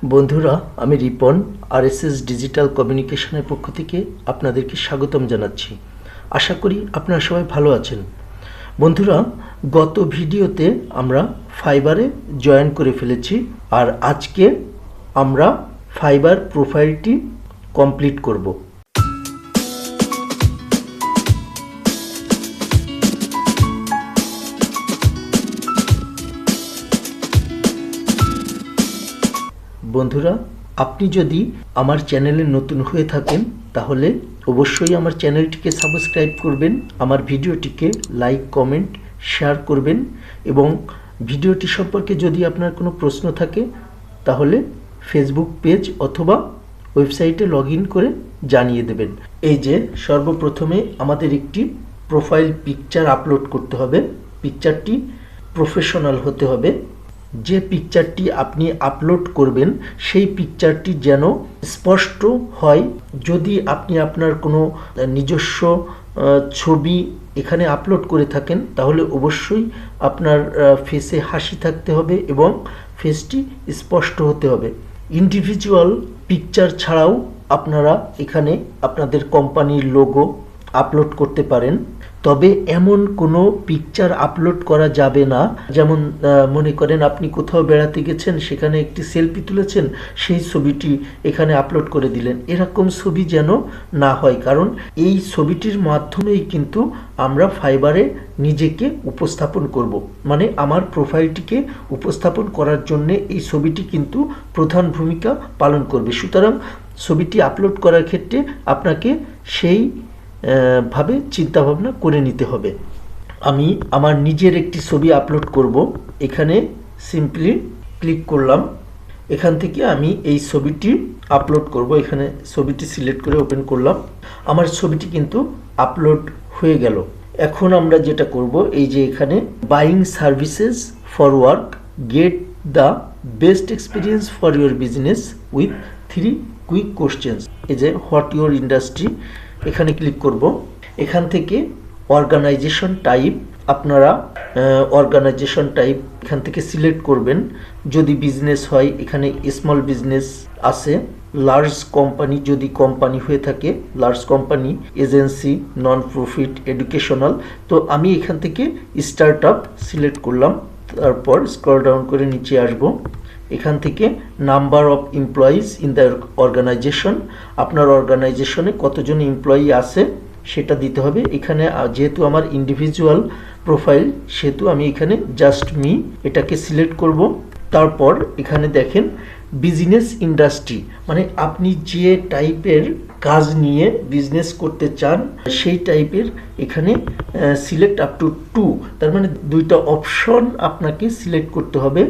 বন্ধুরা, আমি Ripon RSS digital কমিউনিকেশনের পক্ষ থেকে আপনাদেরকে স্বাগতম জানাচ্ছি। আশা করি আপনারা সবাই ভালো আছেন। বন্ধুরা, গত ভিডিওতে আমরা ফাইবারে জয়েন করে ফেলেছি, আর আজকে আমরা ফাইবার প্রোফাইলটি কমপ্লিট করব। বন্ধুরা, আপনি যদি আমার চ্যানেলে নতুন হয়ে থাকেন তাহলে অবশ্যই আমার চ্যানেলটিকে সাবস্ক্রাইব করবেন, আমার ভিডিওটিকে লাইক, কমেন্ট, শেয়ার করবেন এবং ভিডিওটি সম্পর্কে যদি আপনার কোনো প্রশ্ন থাকে তাহলে ফেসবুক পেজ অথবা ওয়েবসাইটে লগ ইন করে জানিয়ে দেবেন। এই যে সর্বপ্রথমে আমাদের একটি প্রোফাইল পিকচার আপলোড করতে হবে। পিকচারটি প্রফেশনাল হতে হবে। যে পিকচারটি আপনি আপলোড করবেন সেই পিকচারটি যেন স্পষ্ট হয়। যদি আপনি আপনার কোনো নিজস্ব ছবি এখানে আপলোড করে থাকেন তাহলে অবশ্যই আপনার ফেসে হাসি থাকতে হবে এবং ফেসটি স্পষ্ট হতে হবে। ইন্ডিভিজুয়াল পিকচার ছাড়াও আপনারা এখানে আপনাদের কোম্পানির লোগো আপলোড করতে পারেন, তবে এমন কোনো পিকচার আপলোড করা যাবে না যেমন মনে করেন আপনি কোথাও বেড়াতে গেছেন, সেখানে একটি সেলফি তুলেছেন, সেই ছবিটি এখানে আপলোড করে দিলেন। এরকম ছবি যেন না হয়, কারণ এই ছবিটির মাধ্যমেই কিন্তু আমরা ফাইবারে নিজেকে উপস্থাপন করব। মানে আমার প্রোফাইলটিকে উপস্থাপন করার জন্য এই ছবিটি কিন্তু প্রধান ভূমিকা পালন করবে। সুতরাং ছবিটি আপলোড করার ক্ষেত্রে আপনাকে সেই ভাবে চিন্তা ভাবনা করে নিতে হবে। আমি আমার নিজের একটি ছবি আপলোড করব। এখানে সিম্পলি ক্লিক করলাম। এখান থেকে আমি এই ছবিটি আপলোড করব। এখানে ছবিটি সিলেক্ট করে ওপেন করলাম। আমার ছবিটি কিন্তু আপলোড হয়ে গেল। এখন আমরা যেটা করব, এই যে এখানে buying services for work, get the best experience for your business with 3 quick questions. এই যে হোয়াট ইউর ইন্ডাস্ট্রি, এখানে ক্লিক করব। এখান থেকে অর্গানাইজেশন টাইপ, আপনারা অর্গানাইজেশন টাইপ এখান থেকে সিলেক্ট করবেন। যদি বিজনেস হয় এখানে স্মল বিজনেস আছে, লার্জ কোম্পানি যদি কোম্পানি হয়ে থাকে large company, agency, non profit, educational. তো আমি এখান থেকে স্টার্ট আপ সিলেক্ট করলাম। তারপর স্ক্রল ডাউন করে নিচে আসব। এখান থেকে number of employees in the organisation, আপনার অর্গানাইজেশনে কতজন এমপ্লয়ি আছে সেটা দিতে হবে। এখানে যেহেতু আমার ইন্ডিভিজুয়াল প্রোফাইল সেহেতু আমি এখানে জাস্ট মি এটাকে সিলেক্ট করব। তারপর এখানে দেখেন বিজনেস ইন্ডাস্ট্রি, মানে আপনি যে টাইপের কাজ নিয়ে বিজনেস করতে চান সেই টাইপের এখানে সিলেক্ট আপ টু 2, তার মানে 2টা অপশন আপনাকে সিলেক্ট করতে হবে।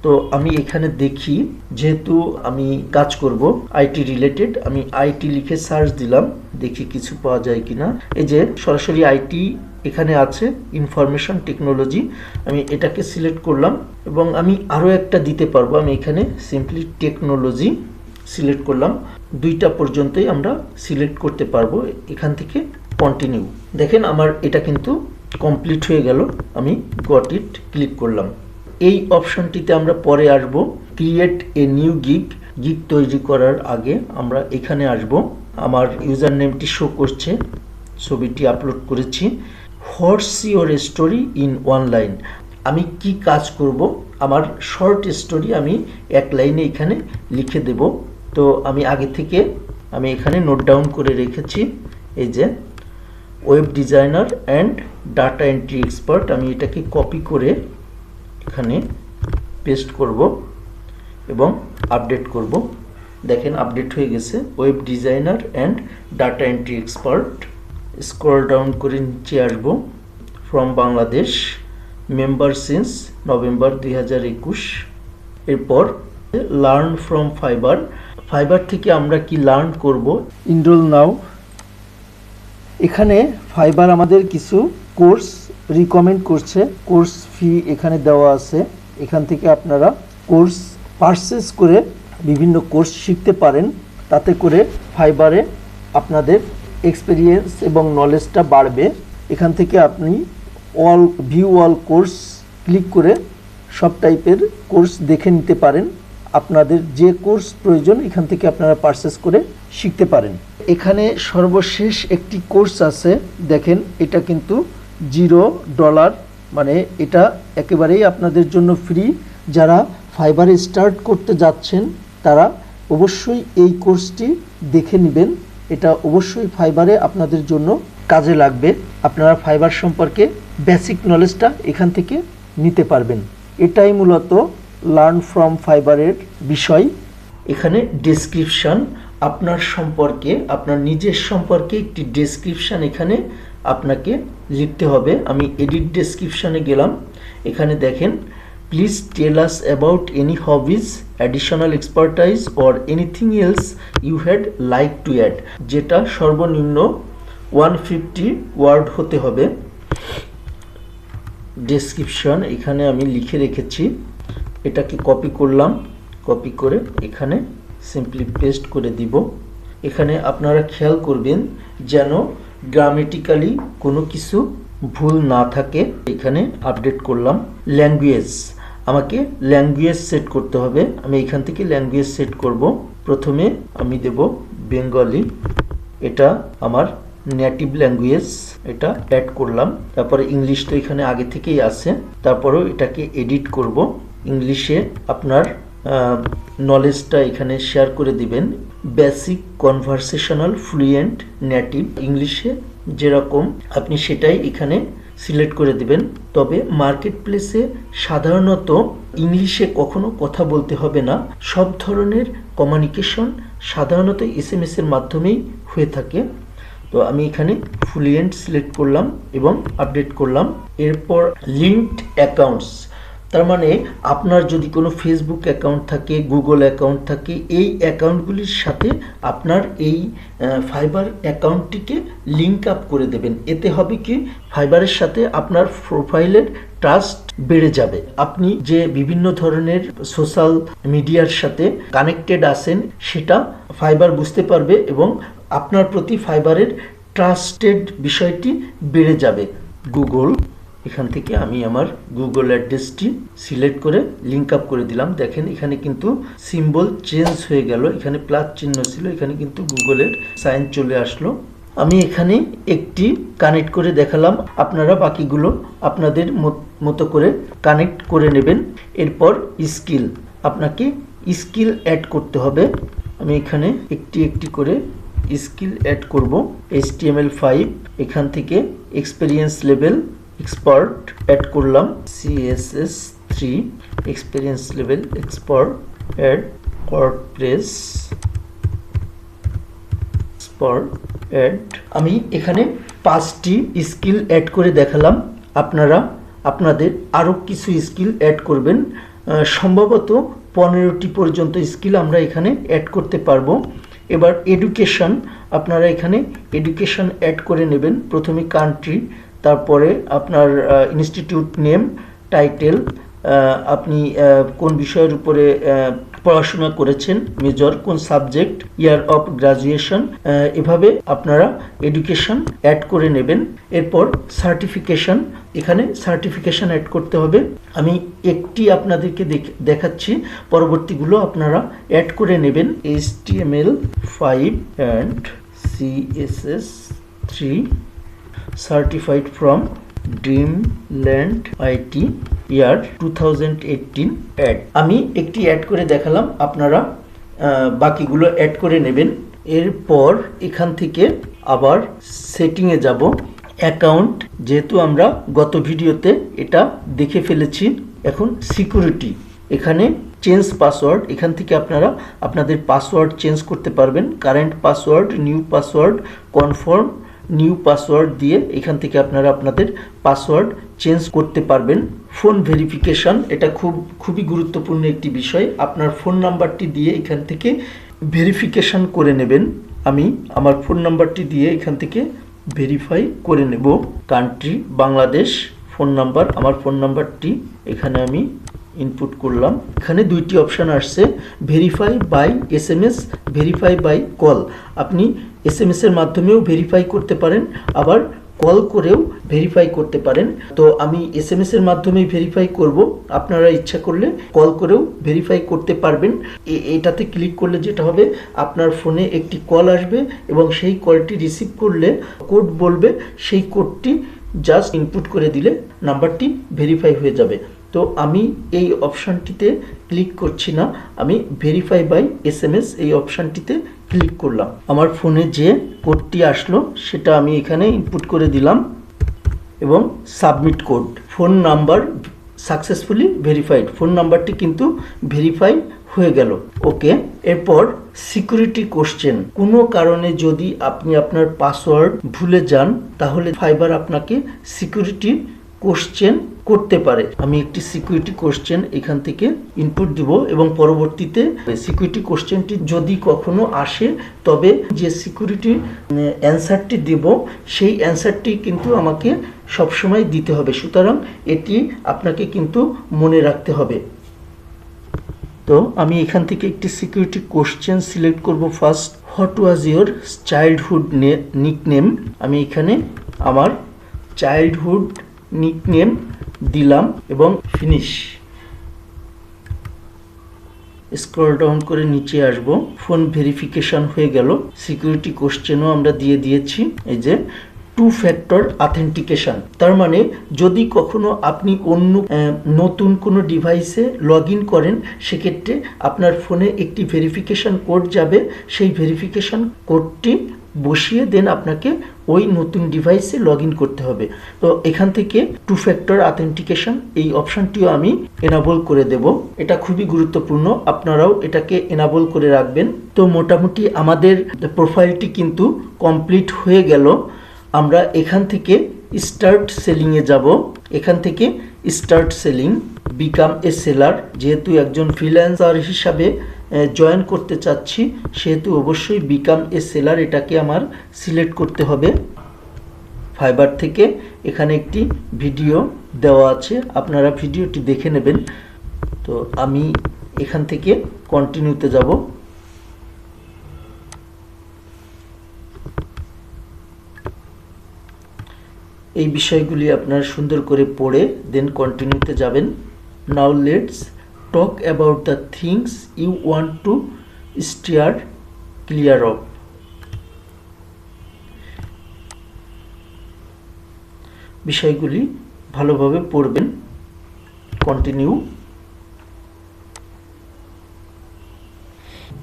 তো আমি এখানে দেখি, যেহেতু আমি কাজ করব আইটি রিলেটেড, আমি আইটি লিখে সার্চ দিলাম, দেখি কিছু পাওয়া যায় কিনা। এই যে সরাসরি আইটি এখানে আছে, ইনফরমেশন টেকনোলজি, আমি এটাকে সিলেক্ট করলাম এবং আমি আরও একটা দিতে পারবো। আমি এখানে সিম্পলি টেকনোলজি সিলেক্ট করলাম। 2টা পর্যন্তই আমরা সিলেক্ট করতে পারবো। এখান থেকে কন্টিনিউ। দেখেন আমার এটা কিন্তু কমপ্লিট হয়ে গেল। আমি গট ইট ক্লিক করলাম। এই অপশনটিতে আমরা পরে আসব। ক্রিয়েট এ নিউ গিগ তৈরি করার আগে আমরা এখানে আসব। আমার ইউজার নেমটি শো করছে, ছবিটি আপলোড করেছি। What's your story in 1 line, আমি কি কাজ করব আমার শর্ট স্টোরি আমি 1 লাইনে এখানে লিখে দেব। তো আমি আগে থেকে আমি এখানে নোট ডাউন করে রেখেছি। এই যে web designer and data entry expert, আমি এটাকে কপি করে এখানে পেস্ট করব এবং আপডেট করব। দেখেন আপডেট হয়ে গেছে, web designer and data entry expert. Scroll down করে নিচে আসব। From Bangladesh, member since November 2021। এরপর লার্ন ফ্রম ফাইবার, ফাইবার থেকে আমরা কি লার্ন করব, ইনরোল নাও। এখানে ফাইবার আমাদের কিছু কোর্স রিকমেন্ড করছে, কোর্স ফি এখানে দেওয়া আছে। এখান থেকে আপনারা কোর্স পারচেজ করে বিভিন্ন কোর্স শিখতে পারেন, তাতে করে ফাইবারে আপনাদের এক্সপিরিয়েন্স এবং নলেজটা বাড়বে। এখান থেকে আপনি ভিউ অল কোর্স ক্লিক করে সব টাইপের কোর্স দেখে নিতে পারেন। আপনাদের যে কোর্স প্রয়োজন এখান থেকে আপনারা পারচেস করে শিখতে পারেন। এখানে সর্বশেষ একটি কোর্স আছে, দেখেন এটা কিন্তু $0, মানে এটা একেবারেই আপনাদের জন্য ফ্রি। যারা ফাইবারে স্টার্ট করতে যাচ্ছেন তারা অবশ্যই এই কোর্সটি দেখে নেবেন, এটা অবশ্যই ফাইবারে আপনাদের জন্য কাজে লাগবে। আপনারা ফাইবার সম্পর্কে বেসিক নলেজটা এখান থেকে নিতে পারবেন। এটাই মূলত লার্ন ফ্রম ফাইবারের বিষয়। এখানে ডেসক্রিপশন আপনার সম্পর্কে, আপনার নিজের সম্পর্কে একটি ডেসক্রিপশন এখানে আপনাকে লিখতে হবে। আমি এডিট ডেসক্রিপশনে গেলাম, এখানে দেখেন please tell us about any hobbies, additional expertise or anything else you had like to add, যেটা সর্বনিম্ন 150 ওয়ার্ড হতে হবে। ডেসক্রিপশন এখানে আমি লিখে রেখেছি, এটাকে কপি করলাম, কপি করে এখানে সিম্পলি পেস্ট করে দিব। এখানে আপনারা খেয়াল করবেন যেন গ্রামেটিক্যালি কোনো কিছু ভুল না থাকে। এখানে আপডেট করলাম। ল্যাঙ্গুয়েজ, আমাকে ল্যাঙ্গুয়েজ সেট করতে হবে। আমি এখান থেকে ল্যাঙ্গুয়েজ সেট করব। প্রথমে আমি দেব বেঙ্গলি, এটা আমার নেটিভ ল্যাঙ্গুয়েজ, এটা অ্যাড করলাম। তারপরে ইংলিশ তো এখানে আগে থেকেই আছে, তারপরেও এটাকে এডিট করব। ইংলিশে আপনার নলেজটা এখানে শেয়ার করে দিবেন। বেসিক কনভারসেশনাল ফ্লুয়েন্ট নেটিভ, ইংলিশে যেরকম আপনি সেটাই এখানে সিলেক্ট করে দিবেন। তবে মার্কেট প্লেসে সাধারণত ইংলিশে কখনো কথা বলতে হবে না, সব ধরনের কমিউনিকেশন সাধারণত SMS এর মাধ্যমেই হয়ে থাকে। তো আমি এখানে ফ্লুয়েন্ট সিলেক্ট করলাম এবং আপডেট করলাম। এরপর লিঙ্কড অ্যাকাউন্টস, তার মানে আপনার যদি কোনো ফেসবুক অ্যাকাউন্ট থাকে, গুগল অ্যাকাউন্ট থাকে, এই অ্যাকাউন্টগুলির সাথে আপনার এই ফাইবার অ্যাকাউন্টটিকে লিঙ্ক আপ করে দেবেন। এতে হবে কি, ফাইবারের সাথে আপনার প্রোফাইলের ট্রাস্ট বেড়ে যাবে। আপনি যে বিভিন্ন ধরনের সোশ্যাল মিডিয়ার সাথে কানেক্টেড আছেন সেটা ফাইবার বুঝতে পারবে এবং আপনার প্রতি ফাইবারের ট্রাস্টেড বিষয়টি বেড়ে যাবে। গুগল, এখান থেকে আমি আমার গুগল অ্যাড্রেসটি সিলেক্ট করে লিঙ্ক আপ করে দিলাম। দেখেন এখানে কিন্তু সিম্বল চেঞ্জ হয়ে গেল, এখানে প্লাস চিহ্ন ছিল, এখানে কিন্তু গুগলের সাইন চলে আসলো। আমি এখানে একটি কানেক্ট করে দেখালাম, আপনারা বাকিগুলো আপনাদের মতো করে কানেক্ট করে নেবেন। এরপর স্কিল, আপনাকে স্কিল অ্যাড করতে হবে। আমি এখানে একটি একটি করে স্কিল অ্যাড করব। HTML5, এখান থেকে এক্সপেরিয়েন্স লেভেল এক্সপার্ট অ্যাড করলাম। CSS3 experience level expert add. WordPress expert add. আমি এখানে 5টি স্কিল অ্যাড করে দেখালাম। আপনারা আপনাদের আরও কিছু স্কিল অ্যাড করবেন, সম্ভবত 15টি পর্যন্ত স্কিল আমরা এখানে অ্যাড করতে পারবো। এবার এডুকেশন, আপনারা এখানে এডুকেশন অ্যাড করে নেবেন। প্রথমে কান্ট্রি, তারপরে আপনার ইনস্টিটিউট নেম, টাইটেল, আপনি কোন বিষয়ের উপরে পড়াশোনা করেছেন, মেজর কোন সাবজেক্ট, ইয়ার অফ গ্রাজুয়েশন, এভাবে আপনারা এডুকেশন অ্যাড করে নেবেন। এরপর সার্টিফিকেশন, এখানে সার্টিফিকেশন অ্যাড করতে হবে। আমি একটি আপনাদেরকে দেখাচ্ছি, পরবর্তীগুলো আপনারা অ্যাড করে নেবেন। HTML5 and CSS3 certified from Dreamland IT year 2018 add. আমি একটি অ্যাড করে দেখালাম, আপনারা বাকিগুলো অ্যাড করে নেবেন। এরপর এখান থেকে আবার সেটিংয়ে যাব। অ্যাকাউন্ট, যেহেতু আমরা গত ভিডিওতে এটা দেখে ফেলেছি, এখন সিকিউরিটি, এখানে চেঞ্জ পাসওয়ার্ড, এখান থেকে আপনারা আপনাদের পাসওয়ার্ড চেঞ্জ করতে পারবেন। Current password, new password, confirm new password দিয়ে এখান থেকে আপনারা আপনাদের পাসওয়ার্ড চেঞ্জ করতে পারবেন। ফোন ভেরিফিকেশন, এটা খুবই গুরুত্বপূর্ণ একটি বিষয়। আপনার ফোন নাম্বারটি দিয়ে এখান থেকে ভেরিফিকেশন করে নেবেন। আমি আমার ফোন নাম্বারটি দিয়ে এখান থেকে ভেরিফাই করে নেব। কান্ট্রি বাংলাদেশ, ফোন নাম্বার, আমার ফোন নাম্বারটি এখানে আমি ইনপুট করলাম। এখানে দুইটি অপশান আসছে, verify by SMS, verify by call. আপনি SMS এর মাধ্যমেও ভেরিফাই করতে পারেন, আবার কল করেও ভেরিফাই করতে পারেন। তো আমি SMS এর মাধ্যমেই ভেরিফাই করব, আপনারা ইচ্ছা করলে কল করেও ভেরিফাই করতে পারবেন। এটাতে ক্লিক করলে যেটা হবে, আপনার ফোনে একটি কল আসবে এবং সেই কলটি রিসিভ করলে কোড বলবে, সেই কোডটি জাস্ট ইনপুট করে দিলে নাম্বারটি ভেরিফাই হয়ে যাবে। তো আমি এই অপশানটিতে ক্লিক করছি না, আমি ভেরিফাই বাই SMS এই অপশানটিতে ক্লিক করলাম। আমার ফোনে যে কোডটি আসলো সেটা আমি এখানে ইনপুট করে দিলাম এবং submit code. Phone number successfully verified, phone নাম্বারটি কিন্তু ভেরিফাই হয়ে গেল। ওকে, এরপর সিকিউরিটি কোশ্চেন। কোনো কারণে যদি আপনি আপনার পাসওয়ার্ড ভুলে যান তাহলে ফাইবার আপনাকে সিকিউরিটি কোশ্চেন করতে পারে। আমি একটি সিকিউরিটি কোশ্চেন এখান থেকে ইনপুট দিব এবং পরবর্তীতে সিকিউরিটি কোশ্চেনটি যদি কখনো আসে তবে যে সিকিউরিটি অ্যান্সারটি দেব সেই অ্যান্সারটি কিন্তু আমাকে সবসময় দিতে হবে, সুতরাং এটি আপনাকে কিন্তু মনে রাখতে হবে। তো আমি এখান থেকে একটি সিকিউরিটি কোশ্চেন সিলেক্ট করব। First, what was your childhood nickname. আমি এখানে আমার চাইল্ডহুড নিকনেম দিলাম এবং ফিনিশ। স্ক্রল ডাউন করে নিচে আসব, ফোন ভেরিফিকেশন হয়ে গেল। সিকিউরিটি কোশ্চেনও আমরা দিয়ে দিয়েছি, এই যে 2 ফ্যাক্টর অথেন্টিকেশন। তার মানে যদি কখনো আপনি অন্য নতুন কোনো ডিভাইসে লগ ইন করেন সেক্ষেত্রে আপনার ফোনে একটি ভেরিফিকেশন কোড যাবে, সেই ভেরিফিকেশন কোডটি বসিয়ে দেন আপনাকে ওই নতুন ডিভাইসে লগ ইন করতে হবে। তো এখান থেকে 2 ফ্যাক্টর অথেন্টিকেশন এই অপশানটিও আমি এনাবল করে দেব। এটা খুবই গুরুত্বপূর্ণ, আপনারাও এটাকে এনাবল করে রাখবেন। তো মোটামুটি আমাদের প্রোফাইলটি কিন্তু কমপ্লিট হয়ে গেল। আমরা এখান থেকে স্টার্ট সেলিংয়ে যাব। এখান থেকে start selling, become a seller. যেহেতু একজন ফ্রিল্যান্সার হিসাবে জয়েন করতে চাচ্ছি সেহেতু অবশ্যই বিকাম এ সেলার এটাকে আমার সিলেক্ট করতে হবে। ফাইবার থেকে এখানে একটি ভিডিও দেওয়া আছে, আপনারা ভিডিওটি দেখে নেবেন। তো আমি এখান থেকে কন্টিনিউতে যাব। এই বিষয়গুলি আপনারা সুন্দর করে পড়ে দেন কন্টিনিউতে যাবেন। Now let's talk about the things you want to steer clear of. বিষয়গুলি ভালোভাবে পড়বেন। কন্টিনিউ।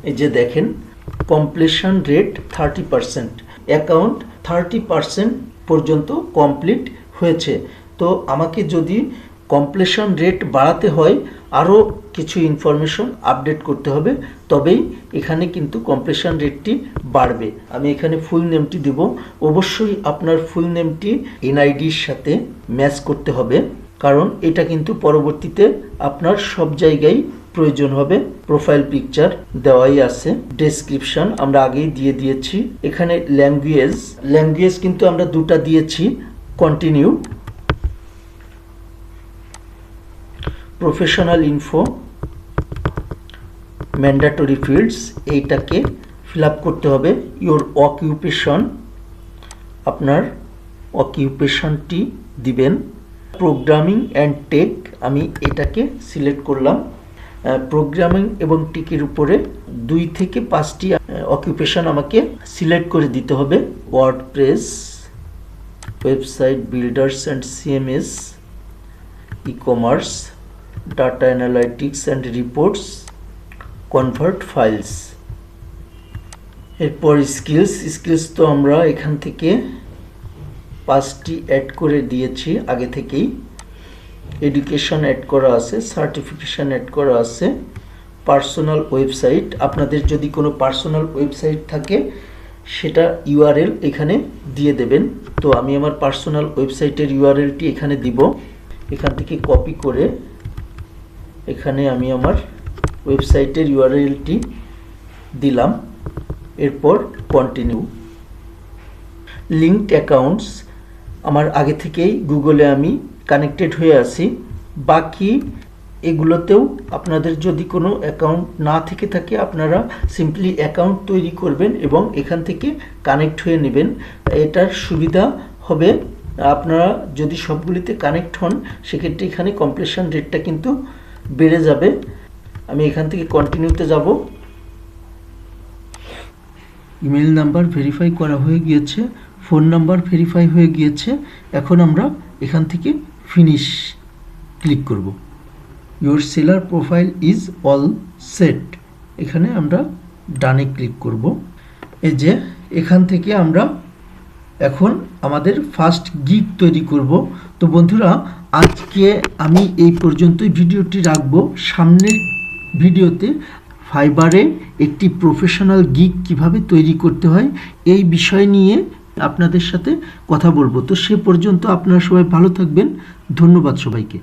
এই যে দেখেন, কমপ্লিশন রেট 30%, অ্যাকাউন্ট 30% পর্যন্ত কমপ্লিট হয়েছে। তো আমাকে যদি কমপ্লিশন রেট বাড়াতে হয়, আরও কিছু ইনফরমেশন আপডেট করতে হবে, তবেই এখানে কিন্তু কমপ্লিশন রেটটি বাড়বে। আমি এখানে ফুল নেমটি দেব। অবশ্যই আপনার ফুল নেমটি এনআইডির সাথে ম্যাচ করতে হবে, কারণ এটা কিন্তু পরবর্তীতে আপনার সব জায়গায় প্রয়োজন হবে। প্রোফাইল পিকচার দেওয়াই আছে, ডেসক্রিপশন আমরা আগেই দিয়ে দিয়েছি। এখানে ল্যাঙ্গুয়েজ কিন্তু আমরা 2টা দিয়েছি। Continue. Professional info, mandatory fields, এইটাকে ফিল আপ করতে হবে। ইওর অকিউপেশন, আপনার অকিউপেশনটি দিবেন। প্রোগ্রামিং অ্যান্ড টেক, আমি এটাকে সিলেক্ট করলাম। প্রোগ্রামিং এবং টেকের উপরে 2 থেকে 5টি অকিউপেশন আমাকে সিলেক্ট করে দিতে হবে। WordPress, website builders and CMS, e-commerce, data analytics and reports, convert files. এরপর স্কিলস তো আমরা এখান থেকে 5টি অ্যাড করে দিয়েছি আগে থেকেই। এডুকেশন অ্যাড করা আছে, সার্টিফিকেশন অ্যাড করা আছে। পার্সোনাল ওয়েবসাইট, আপনাদের যদি কোনো পার্সোনাল ওয়েবসাইট থাকে সেটা URL এখানে দিয়ে দেবেন। তো আমি আমার পার্সোনাল ওয়েবসাইটের URLটি এখানে দিব। এখান থেকে কপি করে এখানে আমি আমার ওয়েবসাইটের URLটি দিলাম। এরপর কন্টিনিউ। লিঙ্কড অ্যাকাউন্টস, আমার আগে থেকেই গুগলে আমি কানেক্টেড হয়ে আছি। বাকি এগুলোতেও আপনাদের যদি কোনো অ্যাকাউন্ট না থেকে থাকে আপনারা সিম্পলি অ্যাকাউন্ট তৈরি করবেন এবং এখান থেকে কানেক্ট হয়ে নেবেন। এটার সুবিধা হবে। আপনারা যদি সবগুলিতে কানেক্ট হন সেক্ষেত্রে এখানে কমপ্লিশন রেটটা কিন্তু বেড়ে যাবে। আমি এখান থেকে কন্টিনিউতে যাব। ইমেল নাম্বার ভেরিফাই করা হয়ে গিয়েছে, ফোন নাম্বার ভেরিফাই হয়ে গিয়েছে। এখন আমরা এখান থেকে ফিনিশ ক্লিক করব। Your seller profile is all set, এখানে আমরা ডানে ক্লিক করব। এই যে এখান থেকে আমরা এখন আমাদের ফার্স্ট গিগ তৈরি করব। তো বন্ধুরা, আজকে আমি এই পর্যন্তই ভিডিওটি রাখব। সামনের ভিডিওতে ফাইবারে একটি প্রফেশনাল গিগ কিভাবে তৈরি করতে হয় এই বিষয় নিয়ে আপনাদের সাথে কথা বলবো। তো সে পর্যন্ত আপনারা সবাই ভালো থাকবেন। ধন্যবাদ সবাইকে।